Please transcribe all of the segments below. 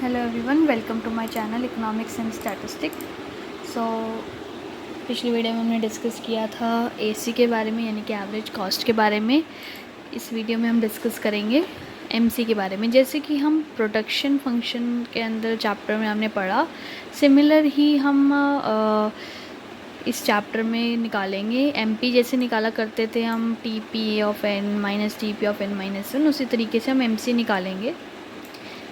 Hello everyone, welcome to my channel economics and statistic. So पिछली video में हमने discuss किया था एसी के बारे में, यानी कि एवरेज कॉस्ट के बारे में। इस वीडियो में हम डिस्कस करेंगे एमसी के बारे में। जैसे कि हम प्रोडक्शन फंक्शन के अंदर चैप्टर में हमने पढ़ा, सिमिलर ही हम इस चैप्टर में निकालेंगे। एमपी जैसे निकाला करते थे हम T P A of N minus T P of N minus one, उसी तरीके से हम एमसी निकालेंगे।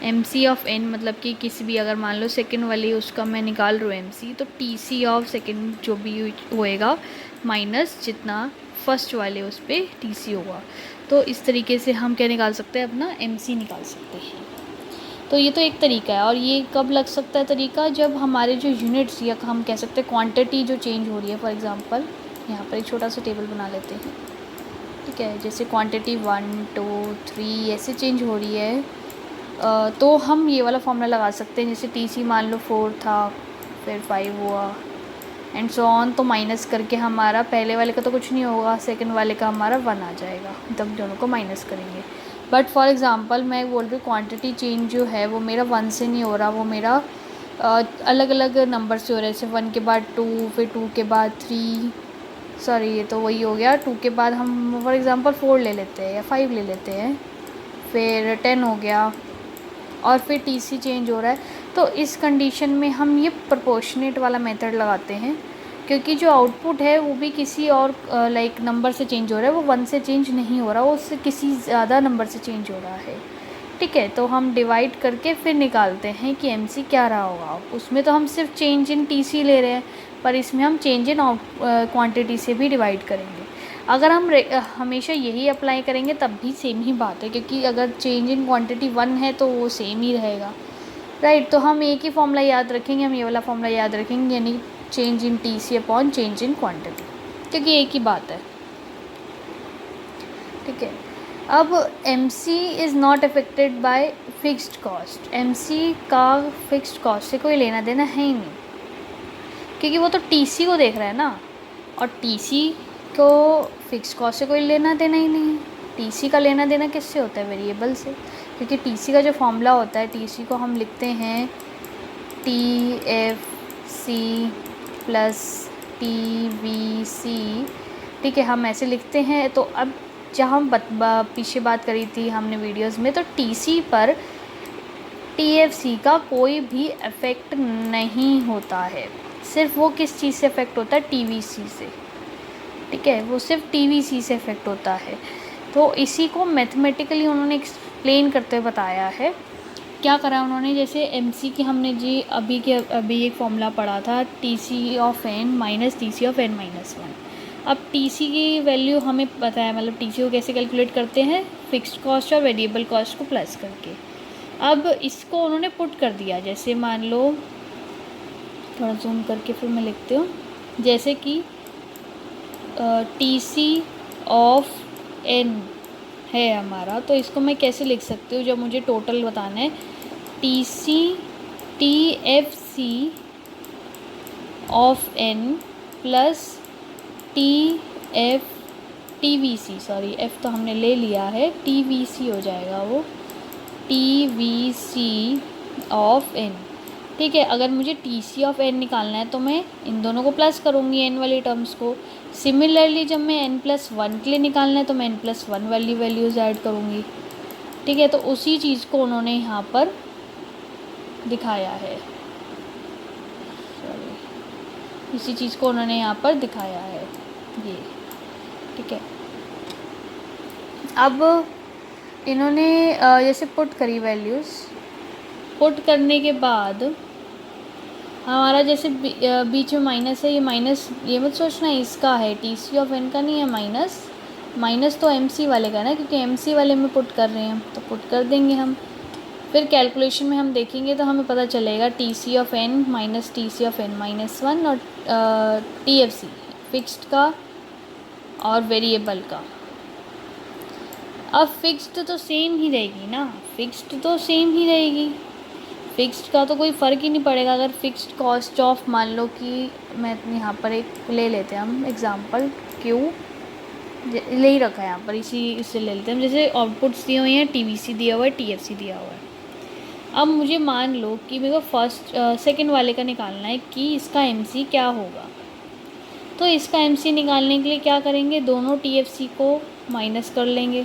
एम सी ऑफ एन मतलब कि किसी भी, अगर मान लो सेकंड वाली उसका मैं निकाल रहा हूँ एम सी, तो टी सी ऑफ सेकंड जो भी होएगा माइनस जितना फर्स्ट वाले उस पर टी सी होगा। तो इस तरीके से हम क्या निकाल सकते हैं, अपना एम सी निकाल सकते हैं। तो ये तो एक तरीका है। और ये कब लग सकता है तरीका, जब हमारे जो यूनिट्स या हम कह सकते हैं क्वांटिटी जो चेंज हो रही है। फॉर एग्जांपल यहाँ पर एक छोटा सा टेबल बना लेते हैं, ठीक है। जैसे क्वांटिटी 1 2 3 ऐसे चेंज हो रही है, तो हम ये वाला फॉर्मूला लगा सकते हैं। जैसे टी सी मान लो 4 था, फिर 5 हुआ एंड सो ऑन, तो माइनस करके हमारा पहले वाले का तो कुछ नहीं होगा, सेकंड वाले का हमारा 1 आ जाएगा। तब दोनों को माइनस करेंगे। बट फॉर एग्जांपल मैं बोल रही हूँ क्वांटिटी चेंज जो है वो मेरा 1 से नहीं हो रहा, वो मेरा अलग अलग नंबर से हो रहा है। जैसे 1 के बाद 2, फिर 2 के बाद 3, सॉरी ये तो वही हो गया। 2 के बाद हम फॉर एग्ज़ाम्पल 4 ले लेते हैं या 5 ले लेते हैं, फिर 10 हो गया और फिर टीसी चेंज हो रहा है। तो इस कंडीशन में हम ये प्रोपोर्शनेट वाला मेथड लगाते हैं, क्योंकि जो आउटपुट है वो भी किसी और लाइक नंबर से चेंज हो रहा है। वो 1 से चेंज नहीं हो रहा, वो उससे किसी ज़्यादा नंबर से चेंज हो रहा है, ठीक है। तो हम डिवाइड करके फिर निकालते हैं कि एमसी क्या रहा होगा। उसमें तो हम सिर्फ चेंज इन टीसी ले रहे हैं, पर इसमें हम चेंज इन क्वांटिटी से भी डिवाइड करेंगे। अगर हम हमेशा यही अप्लाई करेंगे तब भी सेम ही बात है, क्योंकि अगर चेंज इन क्वांटिटी 1 है तो वो सेम ही रहेगा, राइट। तो हम एक ही फॉर्मूला याद रखेंगे, हम ये वाला फॉर्मूला याद रखेंगे, यानी change in T C upon change in quantity, क्योंकि एक ही बात है, ठीक है। अब M C is not affected by fixed cost. M C का फिक्स्ड कॉस्ट से कोई लेना देना है ही नहीं, क्योंकि वो तो टी सी को देख रहा है ना, और टी सी को फिक्स कॉस्ट से कोई लेना देना ही नहीं है। टीसी का लेना देना किससे होता है, वेरिएबल से। क्योंकि टीसी का जो फॉर्मूला होता है, टीसी को हम लिखते हैं T F C plus T V C, ठीक है, हम ऐसे लिखते हैं। तो अब जहाँ हम पीछे बात करी थी हमने वीडियोस में, तो टीसी पर टीएफसी का कोई भी इफ़ेक्ट नहीं होता है। सिर्फ वो किस चीज़ से इफ़ेक्ट होता है, टीवीसी से, ठीक है। वो सिर्फ टीवीसी से इफ़ेक्ट होता है। तो इसी को मैथमेटिकली उन्होंने एक्सप्लेन करते हुए बताया है। क्या करा उन्होंने, जैसे एमसी की हमने जी अभी एक फॉर्मूला पढ़ा था, TC of N minus TC of N minus one. अब टीसी की वैल्यू हमें पता है, मतलब टीसी को कैसे कैलकुलेट करते हैं, फिक्स्ड कॉस्ट और वेरिएबल कॉस्ट को प्लस करके। अब इसको उन्होंने पुट कर दिया। जैसे मान लो, थोड़ा जूम करके फिर मैं लिखती हूँ, जैसे कि टी सी ऑफ एन है हमारा, तो इसको मैं कैसे लिख सकती हूँ, जब मुझे टोटल बताना है। T C T F C of N plus T F T V C, sorry F तो हमने ले लिया है, टी वी सी हो जाएगा वो, T V C of N, ठीक है। अगर मुझे टी सी ऑफ एन निकालना है तो मैं इन दोनों को प्लस करूँगी, एन वाली टर्म्स को। सिमिलरली जब मैं n प्लस वन के लिए निकालना है तो मैं n प्लस वन वाली वैल्यूज़ ऐड करूँगी, ठीक है। तो उसी चीज़ को उन्होंने यहाँ पर दिखाया है, सॉरी, इसी चीज़ को उन्होंने यहाँ पर दिखाया है ये, ठीक है। अब इन्होंने जैसे पुट करी वैल्यूज़, पुट करने के बाद हमारा जैसे बीच में माइनस है, ये माइनस ये मत सोचना इसका है, टी सी ऑफ एन का नहीं है माइनस, माइनस तो एम सी वाले का ना, क्योंकि एम सी वाले में पुट कर रहे हैं, तो पुट कर देंगे हम। फिर कैलकुलेशन में हम देखेंगे तो हमें पता चलेगा T C of N minus T C of N minus one, और टी एफ सी फिक्स्ड का और वेरिएबल का। अब फिक्स्ड तो सेम ही रहेगी ना, फिक्स्ड तो सेम ही रहेगी, फिक्स्ड का तो कोई फ़र्क ही नहीं पड़ेगा। अगर फिक्स्ड कॉस्ट ऑफ, मान लो कि मैं यहाँ पर एक ले लेते हैं हम एग्ज़ाम्पल, क्यू ले ही रखा है यहाँ पर, इससे ले लेते हैं हम। जैसे आउटपुट्स दिए हुए हैं, टीवीसी दिया हुआ है, टीएफसी दिया हुआ है, अब मुझे मान लो कि मेरे को सेकंड वाले का निकालना है कि इसका MC क्या होगा। तो इसका MC निकालने के लिए क्या करेंगे, दोनों TFC को माइनस कर लेंगे।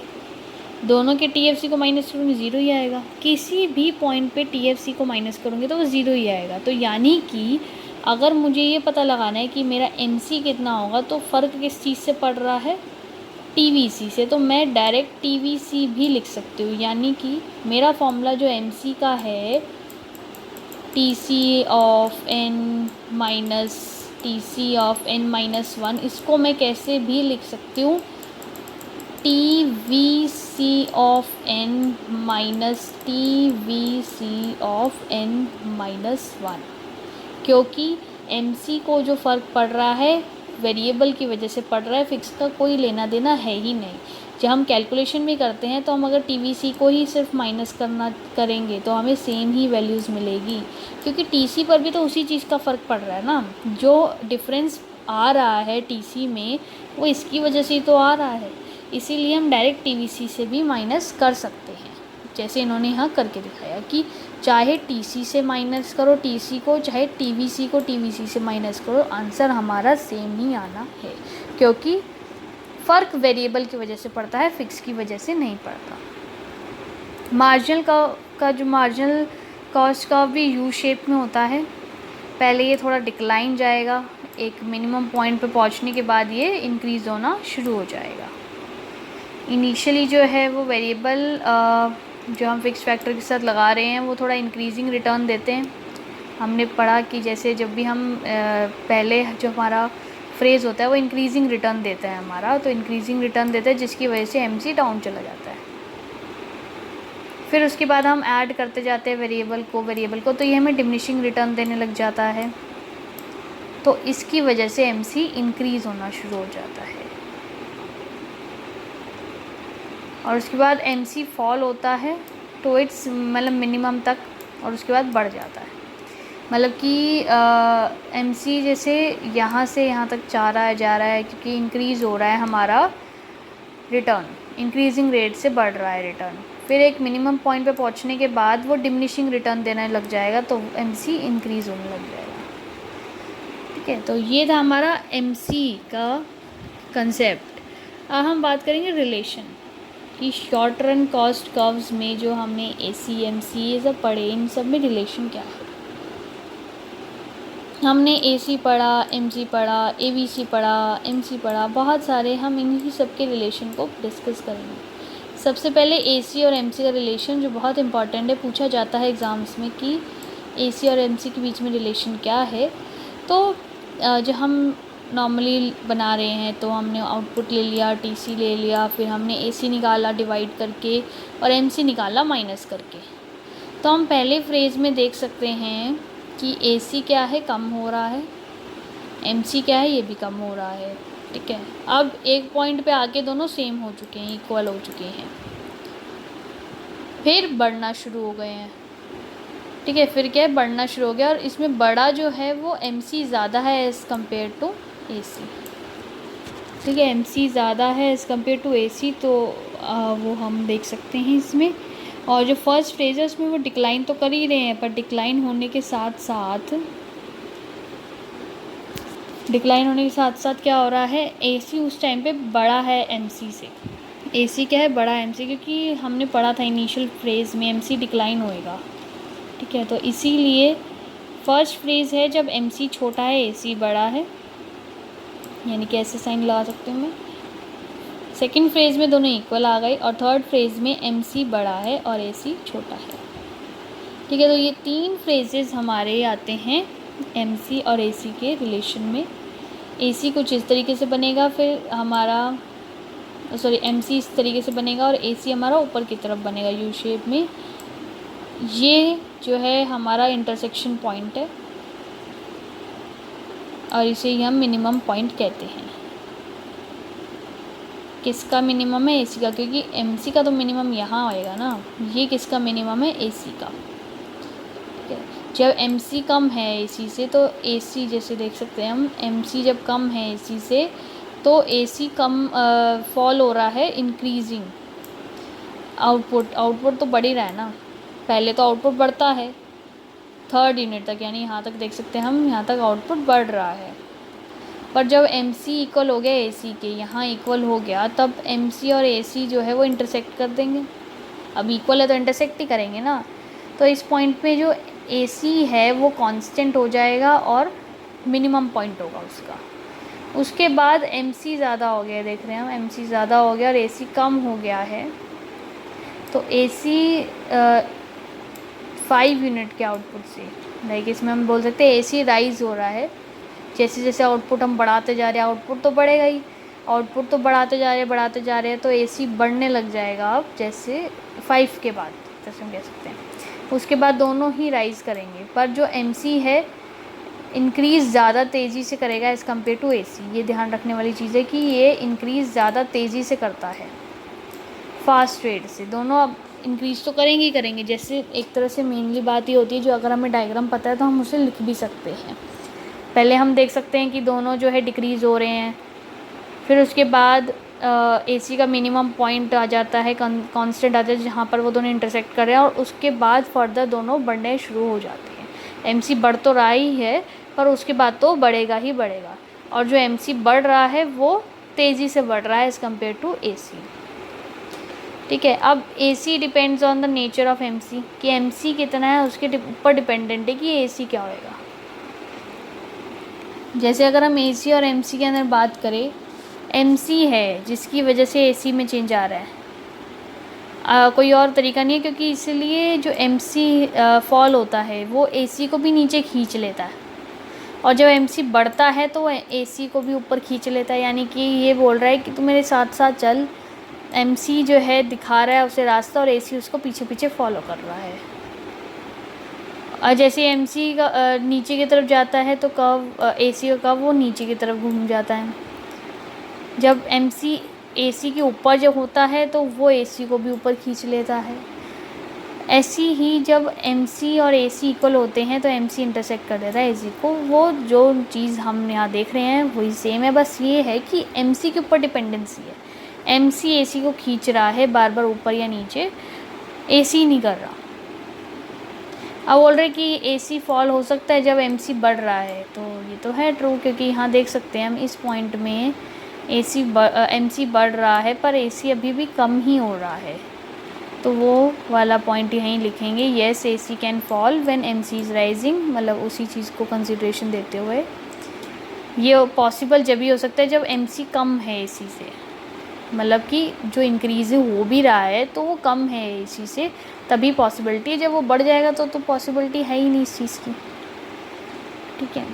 दोनों के TFC को माइनस करूँगी 0 ही आएगा। किसी भी पॉइंट पे TFC को माइनस करूँगी तो वो 0 ही आएगा। तो यानी कि अगर मुझे ये पता लगाना है कि मेरा MC कितना होगा तो फ़र्क किस चीज़ से पड़ रहा है, TVC से। तो मैं डायरेक्ट TVC भी लिख सकती हूँ, यानी कि मेरा फॉर्मूला जो MC का है TC of n minus TC of n-1, इसको मैं कैसे भी लिख सकती हूँ TVC of n minus TVC of n-1, क्योंकि MC को जो फ़र्क पड़ रहा है वेरिएबल की वजह से पड़ रहा है, फिक्स का कोई लेना देना है ही नहीं। जब हम कैलकुलेशन भी करते हैं तो हम अगर TVC को ही सिर्फ माइनस करेंगे तो हमें सेम ही वैल्यूज़ मिलेगी, क्योंकि TC पर भी तो उसी चीज़ का फ़र्क पड़ रहा है ना। जो डिफरेंस आ रहा है TC में वो इसकी वजह से ही तो आ रहा है, इसीलिए हम डायरेक्ट TVC से भी माइनस कर सकते हैं, जैसे इन्होंने यहाँ करके दिखाया कि चाहे TC से माइनस करो TC को, चाहे TVC को TVC से माइनस करो, आंसर हमारा सेम ही आना है, क्योंकि फ़र्क वेरिएबल की वजह से पड़ता है, फिक्स की वजह से नहीं पड़ता। मार्जिनल का जो मार्जिनल कॉस्ट का भी यू शेप में होता है। पहले ये थोड़ा डिक्लाइन जाएगा, एक मिनिमम पॉइंट पे पहुंचने के बाद ये इंक्रीज़ होना शुरू हो जाएगा। इनिशियली जो है वो वेरिएबल जो हम फिक्स फैक्टर के साथ लगा रहे हैं वो थोड़ा इंक्रीजिंग रिटर्न देते हैं। हमने पढ़ा कि जैसे जब भी हम पहले जो हमारा फ्रेज़ होता है वो इंक्रीजिंग रिटर्न देता है हमारा, तो इंक्रीजिंग रिटर्न देता है जिसकी वजह से MC डाउन चला जाता है। फिर उसके बाद हम ऐड करते जाते हैं वेरिएबल को, तो ये हमें डिमिनिशिंग रिटर्न देने लग जाता है, तो इसकी वजह से MC इंक्रीज़ होना शुरू हो जाता है। और उसके बाद MC फॉल होता है टू इट्स मतलब मिनिमम तक, और उसके बाद बढ़ जाता है। मतलब कि MC जैसे यहाँ से यहाँ तक जा रहा है क्योंकि इंक्रीज़ हो रहा है हमारा रिटर्न, इंक्रीजिंग रेट से बढ़ रहा है रिटर्न। फिर एक मिनिमम पॉइंट पे पहुँचने के बाद वो डिमिनिशिंग रिटर्न देने लग जाएगा, तो MC इंक्रीज़ होने लग जाएगा। ठीक है, तो ये था हमारा MC का कंसेप्ट। अब हम बात करेंगे रिलेशन कि शॉर्ट रन कॉस्ट कर्व्स में जो हमने AC MC ये सब पढ़े, इन सब में रिलेशन क्या है। हमने AC पढ़ा, MC पढ़ा, AVC पढ़ा, MC पढ़ा, बहुत सारे, हम इन्हीं सब के रिलेशन को डिस्कस करेंगे। सबसे पहले AC और MC का रिलेशन जो बहुत इम्पॉर्टेंट है, पूछा जाता है एग्ज़ाम्स में कि AC और MC के बीच में रिलेशन क्या है। तो जो हम नॉर्मली बना रहे हैं तो हमने आउटपुट ले लिया, TC ले लिया, फिर हमने AC निकाला डिवाइड करके और MC निकाला माइनस करके। तो हम पहले फ्रेज़ में देख सकते हैं कि AC क्या है, कम हो रहा है, MC क्या है, ये भी कम हो रहा है। ठीक है, अब एक पॉइंट पे आके दोनों सेम हो चुके हैं, इक्वल हो चुके हैं, फिर बढ़ना शुरू हो गए हैं। ठीक है, फिर क्या है, बढ़ना शुरू हो गया, और इसमें बड़ा जो है वो MC ज़्यादा है एज़ कम्पेयर टू AC। ठीक है, MC ज़्यादा है एज़ कम्पेयर टू AC, तो वो हम देख सकते हैं इसमें। और जो फर्स्ट फ्रेज है उसमें वो डिक्लाइन तो कर ही रहे हैं, पर डिक्लाइन होने के साथ साथ क्या हो रहा है, AC उस टाइम पे बड़ा है MC से। AC क्या है, बड़ा MC, क्योंकि हमने पढ़ा था इनिशियल फ्रेज में MC डिक्लाइन होएगा। ठीक है, तो इसीलिए फर्स्ट फ्रेज है जब MC छोटा है AC बड़ा है, यानी कि ऐसे साइन लगा सकती हूँ मैं। सेकंड फ्रेज में दोनों इक्वल आ गए, और थर्ड फ्रेज में MC बड़ा है और AC छोटा है। ठीक है, तो ये तीन फ्रेजेस हमारे आते हैं MC और AC के रिलेशन में। AC कुछ इस तरीके से बनेगा, फिर हमारा MC इस तरीके से बनेगा और AC हमारा ऊपर की तरफ बनेगा यू शेप में। ये जो है हमारा इंटरसेक्शन पॉइंट है, और इसे ही हम मिनिमम पॉइंट कहते हैं। किसका मिनिमम है, AC का, क्योंकि MC का तो मिनिमम यहाँ आएगा ना। ये किसका मिनिमम है, AC का। ठीक है, जब MC कम है AC से तो AC, जैसे देख सकते हैं हम, MC जब कम है AC से तो AC कम फॉल हो रहा है, इंक्रीजिंग। आउटपुट तो बढ़ ही रहा है ना, पहले तो आउटपुट बढ़ता है 3rd यूनिट तक, यानी यहाँ तक देख सकते हैं हम, यहाँ तक आउटपुट बढ़ रहा है। पर जब MC इक्वल हो गया AC के, यहाँ इक्वल हो गया, तब MC और AC जो है वो इंटरसेक्ट कर देंगे। अब इक्वल है तो इंटरसेक्ट ही करेंगे ना। तो इस पॉइंट पे जो AC है वो कांस्टेंट हो जाएगा और मिनिमम पॉइंट होगा उसका। उसके बाद MC ज़्यादा हो गया, देख रहे हैं हम, MC ज़्यादा हो गया और AC कम हो गया है। तो AC 5 यूनिट के आउटपुट से, लाइक इसमें हम बोल सकते हैं AC राइज हो रहा है। जैसे जैसे आउटपुट हम बढ़ाते जा रहे हैं, आउटपुट तो बढ़ेगा ही, आउटपुट तो बढ़ाते जा रहे हैं, तो AC बढ़ने लग जाएगा अब, जैसे 5 के बाद, जैसे हम कह सकते हैं। उसके बाद दोनों ही राइज़ करेंगे, पर जो MC है इंक्रीज़ ज़्यादा तेज़ी से करेगा एज़ कम्पेयर टू AC। ये ध्यान रखने वाली चीज़ है कि ये इंक्रीज़ ज़्यादा तेज़ी से करता है फास्ट रेट से। दोनों अब इंक्रीज़ तो करेंगे ही करेंगे। जैसे एक तरह से मेनली बात ये होती है, जो अगर हमें डायग्राम पता है तो हम उसे लिख भी सकते हैं। पहले हम देख सकते हैं कि दोनों जो है डिक्रीज़ हो रहे हैं, फिर उसके बाद AC का मिनिमम पॉइंट आ जाता है, कांस्टेंट आ जाता है, जहाँ पर वो दोनों इंटरसेक्ट कर रहे हैं, और उसके बाद फर्दर दोनों बढ़ने शुरू हो जाते हैं। MC बढ़ तो रहा ही है, पर उसके बाद तो बढ़ेगा ही बढ़ेगा, और जो MC बढ़ रहा है वो तेज़ी से बढ़ रहा है एज़ कम्पेयर टू AC। ठीक है, अब AC depends on the nature of MC, कि MC कितना है उसके ऊपर डिपेंडेंट है कि AC क्या होएगा। जैसे अगर हम AC और MC के अंदर बात करें, MC है जिसकी वजह से AC में चेंज आ रहा है, कोई और तरीका नहीं है, क्योंकि इसलिए जो MC फॉल होता है वो AC को भी नीचे खींच लेता है, और जब MC बढ़ता है तो AC को भी ऊपर खींच लेता है। यानी कि ये बोल रहा है कि तू मेरे साथ साथ चल, MC जो है दिखा रहा है उसे रास्ता, और AC उसको पीछे पीछे फॉलो कर रहा है। और जैसे MC का नीचे की तरफ जाता है तो AC का वो नीचे की तरफ घूम जाता है। जब MC AC के ऊपर जब होता है तो वो AC को भी ऊपर खींच लेता है। ऐसी ही जब MC और AC इक्वल होते हैं तो MC इंटरसेक्ट कर देता है AC को। वो जो चीज़ हम यहाँ देख रहे हैं वही सेम है, बस ये है कि MC के ऊपर डिपेंडेंसी है। MC AC को खींच रहा है बार बार ऊपर या नीचे, AC नहीं कर रहा। अब बोल रहे कि AC फॉल हो सकता है जब MC बढ़ रहा है, तो ये तो है ट्रू, क्योंकि यहाँ देख सकते हैं हम इस पॉइंट में MC बढ़ रहा है पर AC अभी भी कम ही हो रहा है, तो वो वाला पॉइंट यहीं लिखेंगे, yes AC can fall when MC is rising, मतलब उसी चीज़ को कंसिडरेशन देते हुए ये पॉसिबल जब भी हो सकता है जब MC कम है AC से, मतलब कि जो इंक्रीज़ हो भी रहा है तो वो कम है AC से, तभी पॉसिबिलिटी है। जब वो बढ़ जाएगा तो पॉसिबिलिटी है ही नहीं इस चीज़ की। ठीक है,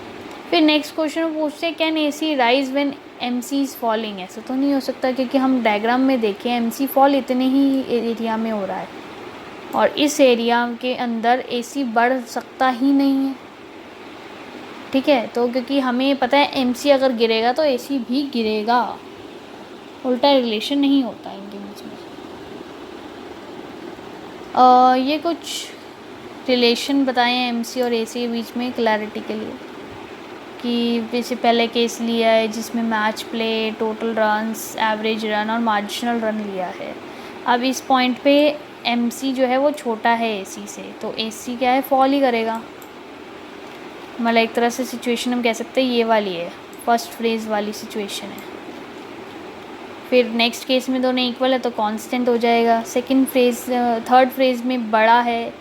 फिर नेक्स्ट क्वेश्चन पूछते हैं, can AC rise when MC is falling. ऐसा तो नहीं हो सकता, क्योंकि हम डायग्राम में देखें MC फॉल इतने ही एरिया में हो रहा है, और इस एरिया के अंदर AC बढ़ सकता ही नहीं है। ठीक है, तो क्योंकि हमें पता है MC अगर गिरेगा तो AC भी गिरेगा, उल्टा रिलेशन नहीं होता इनके बीच में। ये कुछ रिलेशन बताए हैं MC और AC के बीच में क्लैरिटी के लिए, कि जैसे पहले केस लिया है जिसमें match play, total runs, average run और मार्जिनल रन लिया है। अब इस पॉइंट पे MC जो है वो छोटा है AC से, तो AC क्या है, फॉल ही करेगा। मतलब एक तरह से सिचुएशन हम कह सकते हैं ये वाली है, फर्स्ट फ्रेज़ वाली सिचुएशन है। फिर नेक्स्ट केस में दोनों इक्वल है तो कांस्टेंट हो जाएगा। सेकंड फ्रेज़, थर्ड फ्रेज़ में बड़ा है,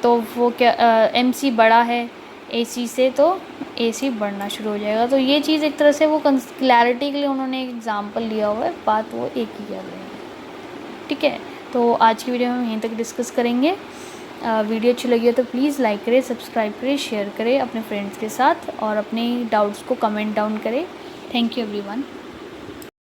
तो वो क्या, MC बड़ा है AC से, तो AC बढ़ना शुरू हो जाएगा। तो ये चीज़ एक तरह से वो क्लैरिटी के लिए उन्होंने एक एग्जांपल लिया हुआ है, बात वो एक ही कर रहे हैं। ठीक है, तो आज की वीडियो में हम यहीं तक डिस्कस करेंगे। वीडियो अच्छी लगी हो तो प्लीज़ लाइक करें, सब्सक्राइब करें, शेयर करें अपने फ्रेंड्स के साथ, और अपने डाउट्स को कमेंट डाउन करें। Thank you everyone.